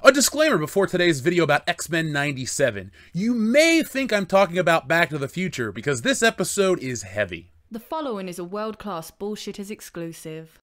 A disclaimer before today's video about X-Men 97. You may think I'm talking about Back to the Future because this episode is heavy. The following is a world-class Bullshitters exclusive.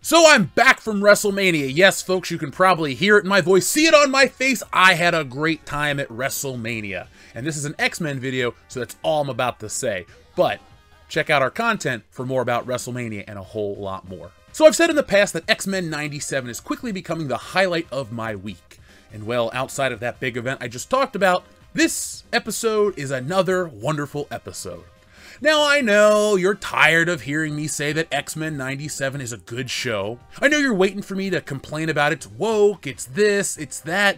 So I'm back from WrestleMania. Yes, folks, you can probably hear it in my voice, see it on my face. I had a great time at WrestleMania. And this is an X-Men video, so that's all I'm about to say. But check out our content for more about WrestleMania and a whole lot more. So I've said in the past that X-Men 97 is quickly becoming the highlight of my week. And well, outside of that big event I just talked about, this episode is another wonderful episode. Now, I know you're tired of hearing me say that X-Men 97 is a good show. I know you're waiting for me to complain about it's woke, it's this, it's that.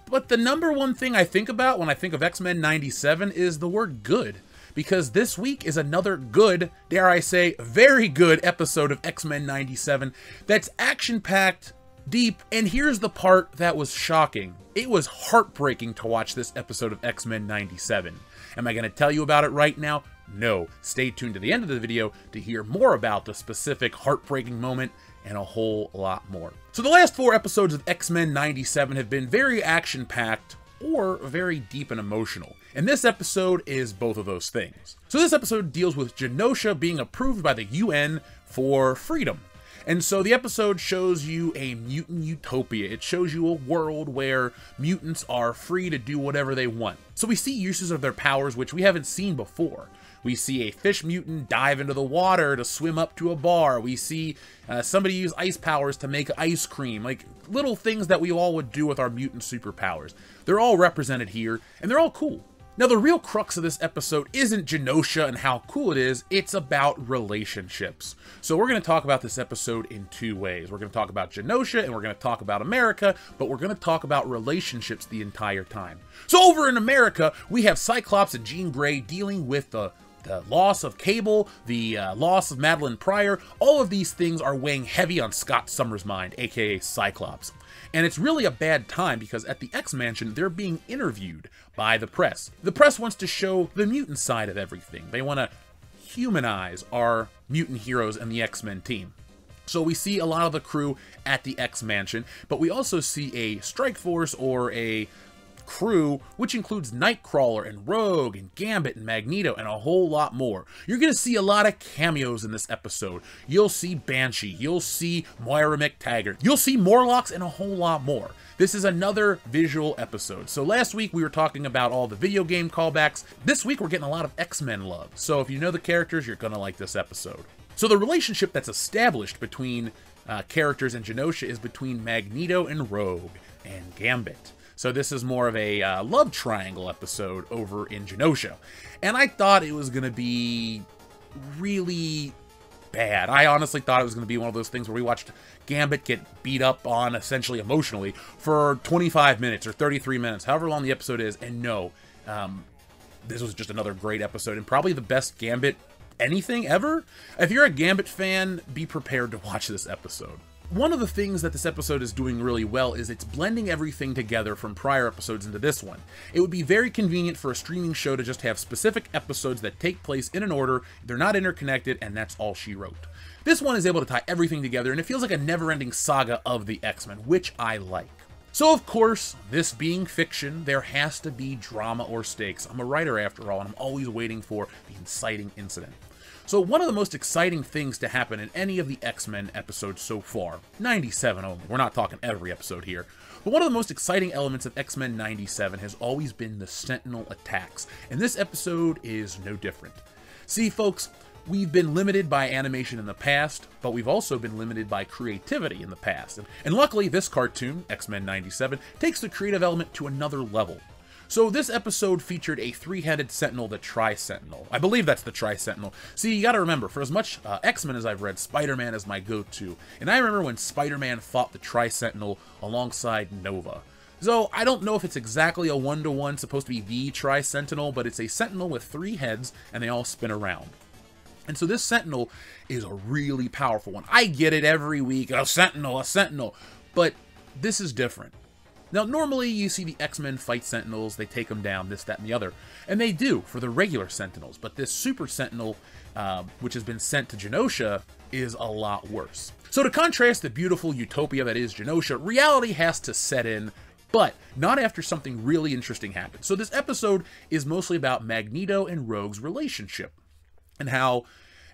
But the number one thing I think about when I think of X-Men 97 is the word good. Because this week is another good, dare I say, very good episode of X-Men 97 that's action-packed, deep, and here's the part that was shocking. It was heartbreaking to watch this episode of X-Men 97. Am I going to tell you about it right now? No. Stay tuned to the end of the video to hear more about the specific heartbreaking moment and a whole lot more. So the last 4 episodes of X-Men 97 have been very action-packed or very deep and emotional. And this episode is both of those things. So this episode deals with Genosha being approved by the UN for freedom. And so the episode shows you a mutant utopia. It shows you a world where mutants are free to do whatever they want. So we see uses of their powers which we haven't seen before. We see a fish mutant dive into the water to swim up to a bar. We see somebody use ice powers to make ice cream. Like little things that we all would do with our mutant superpowers. They're all represented here and they're all cool. Now, the real crux of this episode isn't Genosha and how cool it is, it's about relationships. So we're going to talk about this episode in 2 ways. We're going to talk about Genosha and we're going to talk about America, but we're going to talk about relationships the entire time. So over in America, we have Cyclops and Jean Grey dealing with the loss of Cable, the loss of Madeline Pryor. All of these things are weighing heavy on Scott Summers' mind, aka Cyclops. And it's really a bad time because at the X-Mansion, they're being interviewed by the press. The press wants to show the mutant side of everything. They want to humanize our mutant heroes and the X-Men team. So we see a lot of the crew at the X-Mansion, but we also see a strike force or a crew, which includes Nightcrawler and Rogue and Gambit and Magneto and a whole lot more. You're going to see a lot of cameos in this episode. You'll see Banshee, you'll see Moira McTaggart, you'll see Morlocks and a whole lot more. This is another visual episode. So last week we were talking about all the video game callbacks. This week we're getting a lot of X-Men love. So if you know the characters, you're going to like this episode. So the relationship that's established between characters in Genosha is between Magneto and Rogue and Gambit. So this is more of a love triangle episode over in Genosha. And I thought it was going to be really bad. I honestly thought it was going to be one of those things where we watched Gambit get beat up on essentially emotionally for 25 minutes or 33 minutes, however long the episode is. And no, this was just another great episode and probably the best Gambit anything ever. If you're a Gambit fan, be prepared to watch this episode. One of the things that this episode is doing really well is it's blending everything together from prior episodes into this one. It would be very convenient for a streaming show to just have specific episodes that take place in an order, they're not interconnected, and that's all she wrote. This one is able to tie everything together, and it feels like a never-ending saga of the X-Men, which I like. So of course, this being fiction, there has to be drama or stakes. I'm a writer after all, and I'm always waiting for the inciting incident. So one of the most exciting things to happen in any of the X-Men episodes so far, 97 only, we're not talking every episode here, but one of the most exciting elements of X-Men 97 has always been the Sentinel Attacks, and this episode is no different. See folks, we've been limited by animation in the past, but we've also been limited by creativity in the past, and luckily this cartoon, X-Men 97, takes the creative element to another level. So this episode featured a 3-headed Sentinel, the Tri-Sentinel. I believe that's the Tri-Sentinel. See, you gotta remember, for as much X-Men as I've read, Spider-Man is my go-to. And I remember when Spider-Man fought the Tri-Sentinel alongside Nova. So I don't know if it's exactly a 1-to-1 supposed to be the Tri-Sentinel, but it's a Sentinel with 3 heads, and they all spin around. And so this Sentinel is a really powerful one. I get it every week, a Sentinel, but this is different. Now, normally you see the X-Men fight Sentinels, they take them down, this, that, and the other. And they do for the regular Sentinels, but this Super Sentinel, which has been sent to Genosha, is a lot worse. So to contrast the beautiful utopia that is Genosha, reality has to set in, but not after something really interesting happens. So this episode is mostly about Magneto and Rogue's relationship, and how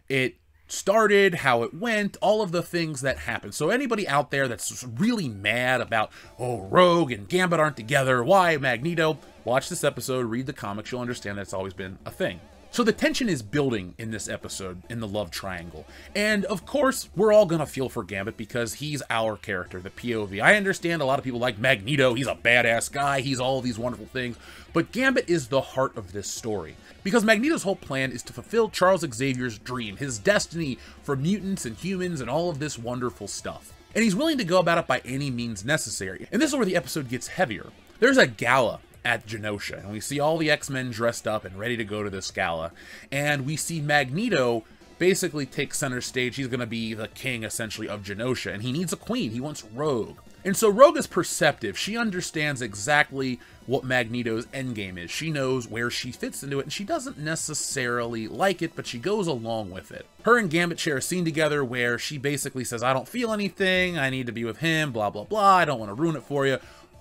it started, how it went, all of the things that happened. So anybody out there that's really mad about, oh, Rogue and Gambit aren't together, why Magneto? Watch this episode, read the comics, you'll understand that's always been a thing. So the tension is building in this episode, in the love triangle. And of course, we're all gonna feel for Gambit because he's our character, the POV. I understand a lot of people like Magneto, he's a badass guy, he's all these wonderful things, but Gambit is the heart of this story. Because Magneto's whole plan is to fulfill Charles Xavier's dream, his destiny for mutants and humans and all of this wonderful stuff. And he's willing to go about it by any means necessary. And this is where the episode gets heavier. There's a gala at Genosha, and we see all the X-Men dressed up and ready to go to this gala, and we see Magneto basically take center stage. He's going to be the king, essentially, of Genosha, and he needs a queen. He wants Rogue. And so Rogue is perceptive. She understands exactly what Magneto's endgame is. She knows where she fits into it, and she doesn't necessarily like it, but she goes along with it. Her and Gambit share a scene together where she basically says, I don't feel anything, I need to be with him, blah, blah, blah, I don't want to ruin it for you.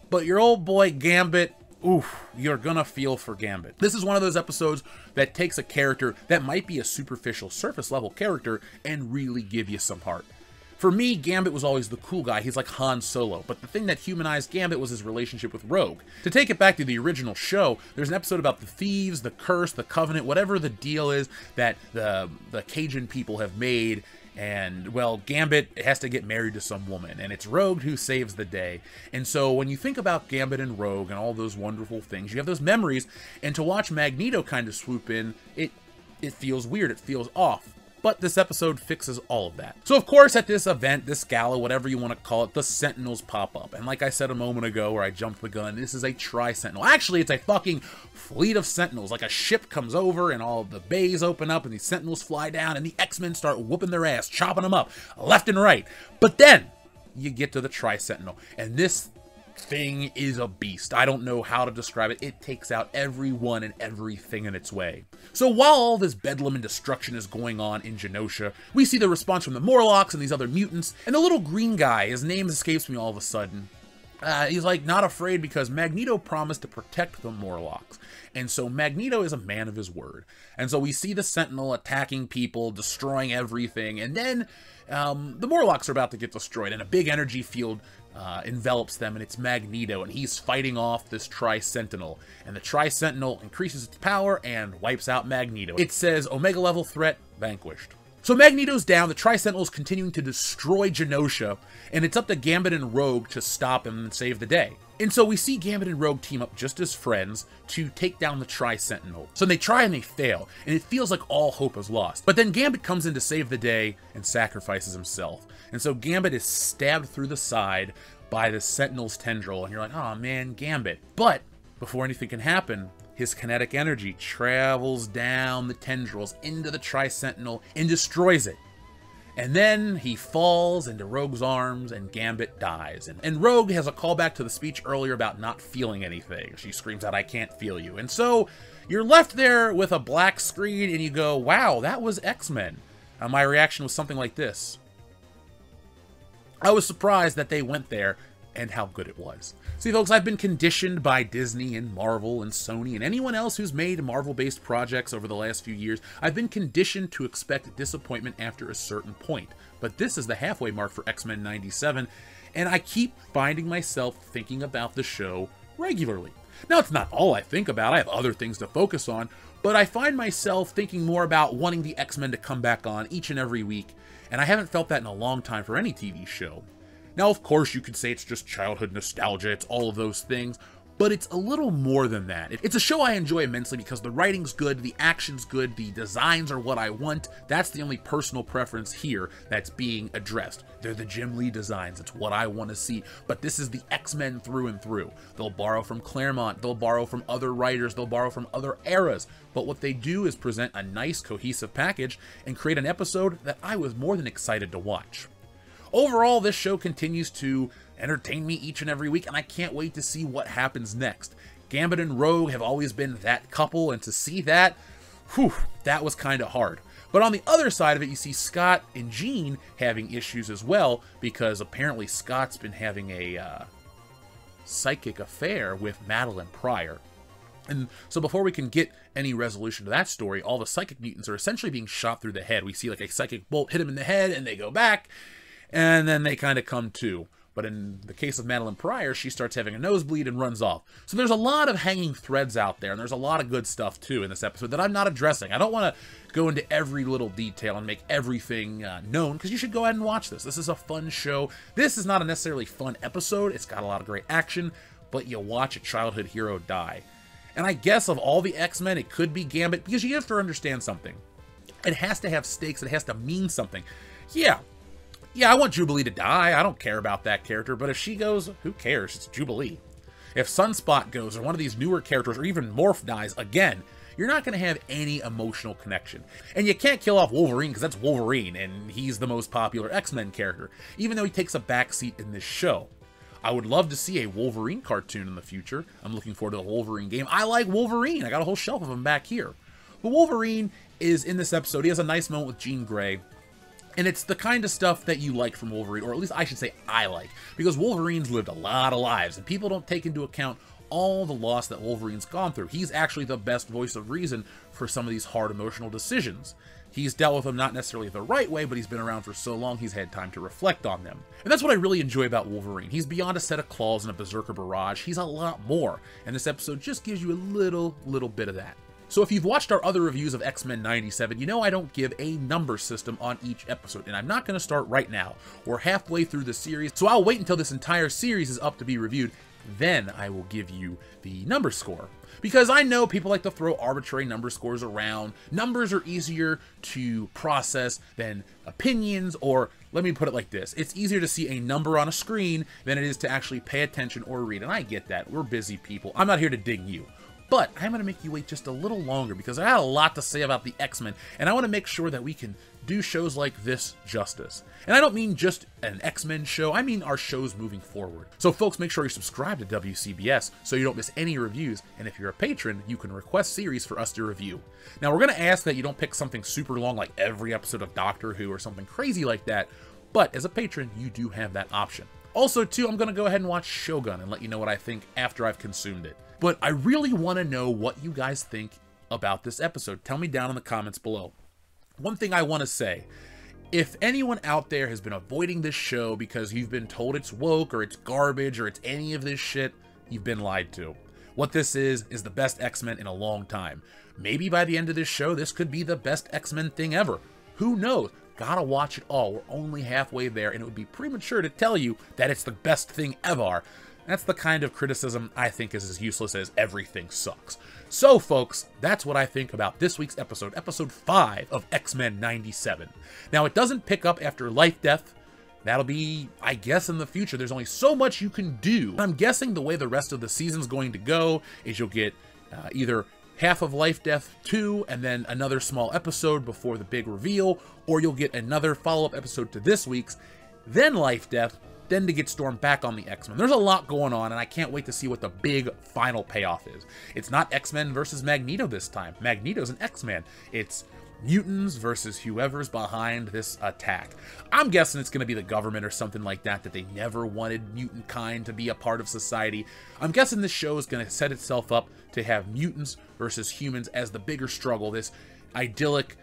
But your old boy Gambit, oof, you're gonna feel for Gambit. This is one of those episodes that takes a character that might be a superficial, surface level character and really give you some heart. For me, Gambit was always the cool guy. He's like Han Solo. But the thing that humanized Gambit was his relationship with Rogue. To take it back to the original show, there's an episode about the thieves, the curse, the covenant, whatever the deal is that the Cajun people have made. And, well, Gambit has to get married to some woman, and it's Rogue who saves the day. And so when you think about Gambit and Rogue and all those wonderful things, you have those memories, and to watch Magneto kind of swoop in, it feels weird, it feels off. But this episode fixes all of that. So of course at this event, this gala, whatever you want to call it, the Sentinels pop up. And like I said a moment ago where I jumped the gun, this is a tri-Sentinel. Actually, it's a fucking fleet of Sentinels. Like a ship comes over and all the bays open up and these Sentinels fly down and the X-Men start whooping their ass, chopping them up left and right. But then you get to the tri-Sentinel, and this thing is a beast. I don't know how to describe it. It takes out everyone and everything in its way. So while all this bedlam and destruction is going on in Genosha, we see the response from the Morlocks and these other mutants, and the little green guy, his name escapes me all of a sudden. He's like not afraid because Magneto promised to protect the Morlocks. And so Magneto is a man of his word. And so we see the Sentinel attacking people, destroying everything, and then the Morlocks are about to get destroyed, and a big energy field envelops them, and it's Magneto, and he's fighting off this Tri-Sentinel. And the Tri-Sentinel increases its power and wipes out Magneto. It says, Omega level threat vanquished. So Magneto's down, the Tri-Sentinel's continuing to destroy Genosha, and it's up to Gambit and Rogue to stop him and save the day. And so we see Gambit and Rogue team up just as friends to take down the Tri-Sentinel. So they try and they fail, and it feels like all hope is lost. But then Gambit comes in to save the day and sacrifices himself. And so Gambit is stabbed through the side by the Sentinel's tendril, and you're like, oh man, Gambit. But before anything can happen, his kinetic energy travels down the tendrils into the Tri-Sentinel and destroys it. And then he falls into Rogue's arms and Gambit dies. And Rogue has a callback to the speech earlier about not feeling anything. She screams out, I can't feel you. And so you're left there with a black screen and you go, wow, that was X-Men. My reaction was something like this. I was surprised that they went there and how good it was. See folks, I've been conditioned by Disney and Marvel and Sony and anyone else who's made Marvel-based projects over the last few years. I've been conditioned to expect disappointment after a certain point. But this is the halfway mark for X-Men 97, and I keep finding myself thinking about the show regularly. Now, it's not all I think about. I have other things to focus on, but I find myself thinking more about wanting the X-Men to come back on each and every week, and I haven't felt that in a long time for any TV show. Now, of course, you could say it's just childhood nostalgia, it's all of those things, but it's a little more than that. It's a show I enjoy immensely because the writing's good, the action's good, the designs are what I want. That's the only personal preference here that's being addressed. They're the Jim Lee designs, it's what I want to see, but this is the X-Men through and through. They'll borrow from Claremont, they'll borrow from other writers, they'll borrow from other eras, but what they do is present a nice, cohesive package and create an episode that I was more than excited to watch. Overall, this show continues to entertain me each and every week, and I can't wait to see what happens next. Gambit and Rogue have always been that couple, and to see that, whew, that was kind of hard. But on the other side of it, you see Scott and Jean having issues as well, because apparently Scott's been having a psychic affair with Madeline Pryor. And so before we can get any resolution to that story, all the psychic mutants are essentially being shot through the head. We see like a psychic bolt hit them in the head, and they go back, and then they kind of come to. But in the case of Madeline Pryor, she starts having a nosebleed and runs off. So there's a lot of hanging threads out there, and there's a lot of good stuff, too, in this episode that I'm not addressing. I don't want to go into every little detail and make everything known, because you should go ahead and watch this. This is a fun show. This is not a necessarily fun episode. It's got a lot of great action, but you watch a childhood hero die. And I guess of all the X-Men, it could be Gambit, because you have to understand something. It has to have stakes. It has to mean something. Yeah, I want Jubilee to die. I don't care about that character, but if she goes, who cares? It's Jubilee. If Sunspot goes, or one of these newer characters, or even Morph dies again, you're not going to have any emotional connection. And you can't kill off Wolverine, because that's Wolverine, and he's the most popular X-Men character, even though he takes a backseat in this show. I would love to see a Wolverine cartoon in the future. I'm looking forward to the Wolverine game. I like Wolverine. I got a whole shelf of them back here. But Wolverine is in this episode. He has a nice moment with Jean Grey. And it's the kind of stuff that you like from Wolverine, or at least I should say I like, because Wolverine's lived a lot of lives, and people don't take into account all the loss that Wolverine's gone through. He's actually the best voice of reason for some of these hard emotional decisions. He's dealt with them not necessarily the right way, but he's been around for so long he's had time to reflect on them. And that's what I really enjoy about Wolverine. He's beyond a set of claws and a berserker barrage. He's a lot more, and this episode just gives you a little bit of that. So if you've watched our other reviews of X-Men 97, you know I don't give a number system on each episode, and I'm not going to start right now. We're halfway through the series, so I'll wait until this entire series is up to be reviewed, then I will give you the number score. Because I know people like to throw arbitrary number scores around. Numbers are easier to process than opinions, or let me put it like this. It's easier to see a number on a screen than it is to actually pay attention or read, and I get that. We're busy people. I'm not here to ding you. But I'm going to make you wait just a little longer because I had a lot to say about the X-Men, and I want to make sure that we can do shows like this justice. And I don't mean just an X-Men show, I mean our shows moving forward. So folks, make sure you subscribe to WCBS so you don't miss any reviews, and if you're a patron, you can request series for us to review. Now we're going to ask that you don't pick something super long like every episode of Doctor Who or something crazy like that, but as a patron, you do have that option. Also, too, I'm going to go ahead and watch Shogun and let you know what I think after I've consumed it. But I really want to know what you guys think about this episode. Tell me down in the comments below. One thing I want to say, if anyone out there has been avoiding this show because you've been told it's woke or it's garbage or it's any of this shit, you've been lied to. What this is the best X-Men in a long time. Maybe by the end of this show, this could be the best X-Men thing ever. Who knows? Gotta watch it all. We're only halfway there, and it would be premature to tell you that it's the best thing ever. That's the kind of criticism I think is as useless as everything sucks. So, folks, that's what I think about this week's episode, episode 5 of X-Men 97. Now, it doesn't pick up after Life Death. That'll be, I guess, in the future. There's only so much you can do. I'm guessing the way the rest of the season's going to go is you'll get either half of Life Death 2 and then another small episode before the big reveal, or you'll get another follow-up episode to this week's, then Life Death, then to get Storm back on the X-Men. There's a lot going on, and I can't wait to see what the big final payoff is. It's not X-Men versus Magneto this time. Magneto's an X-Man. It's mutants versus whoever's behind this attack. I'm guessing it's going to be the government or something like that, that they never wanted mutant kind to be a part of society. I'm guessing this show is going to set itself up to have mutants versus humans as the bigger struggle. This idyllic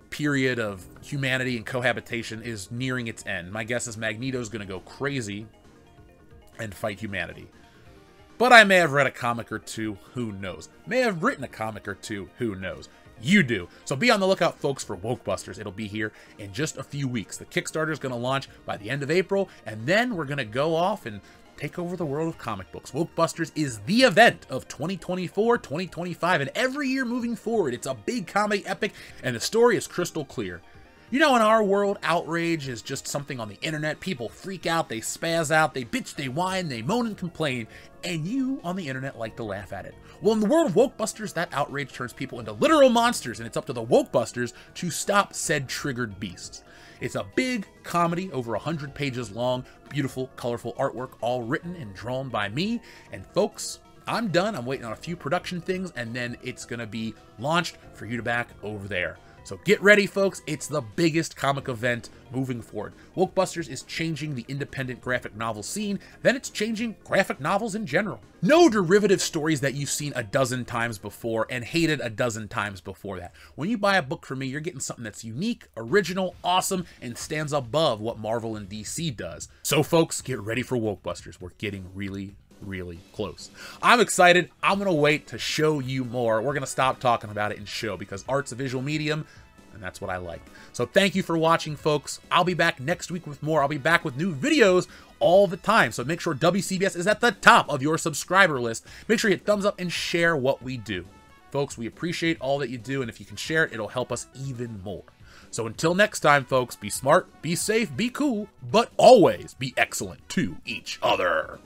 period of humanity and cohabitation is nearing its end. My guess is Magneto's going to go crazy and fight humanity. But I may have read a comic or two, who knows? May have written a comic or two, who knows? You do. So be on the lookout, folks, for Wokebusters. It'll be here in just a few weeks. The Kickstarter is going to launch by the end of April, and then we're going to go off and take over the world of comic books. Wokebusters is the event of 2024, 2025, and every year moving forward. It's a big comedy epic, and the story is crystal clear. You know, in our world, outrage is just something on the internet. People freak out, they spaz out, they bitch, they whine, they moan and complain, and you on the internet like to laugh at it. Well, in the world of Wokebusters, that outrage turns people into literal monsters, and it's up to the Wokebusters to stop said triggered beasts. It's a big comedy, over 100 pages long, beautiful, colorful artwork, all written and drawn by me. And folks, I'm done. I'm waiting on a few production things, and then it's going to be launched for you to back over there. So get ready, folks. It's the biggest comic event moving forward. Wokebusters is changing the independent graphic novel scene, then it's changing graphic novels in general. No derivative stories that you've seen a dozen times before and hated a dozen times before that. When you buy a book from me, you're getting something that's unique, original, awesome, and stands above what Marvel and DC does. So folks, get ready for Wokebusters. We're getting really close. I'm excited. I'm gonna wait to show you more. We're gonna stop talking about it and show, because art's a visual medium, and that's what I like. So thank you for watching, folks. I'll be back next week with more. I'll be back with new videos all the time, so make sure WCBS is at the top of your subscriber list. Make sure you hit thumbs up and share what we do. Folks, we appreciate all that you do, and if you can share it, it'll help us even more. So until next time, folks, be smart, be safe, be cool, but always be excellent to each other.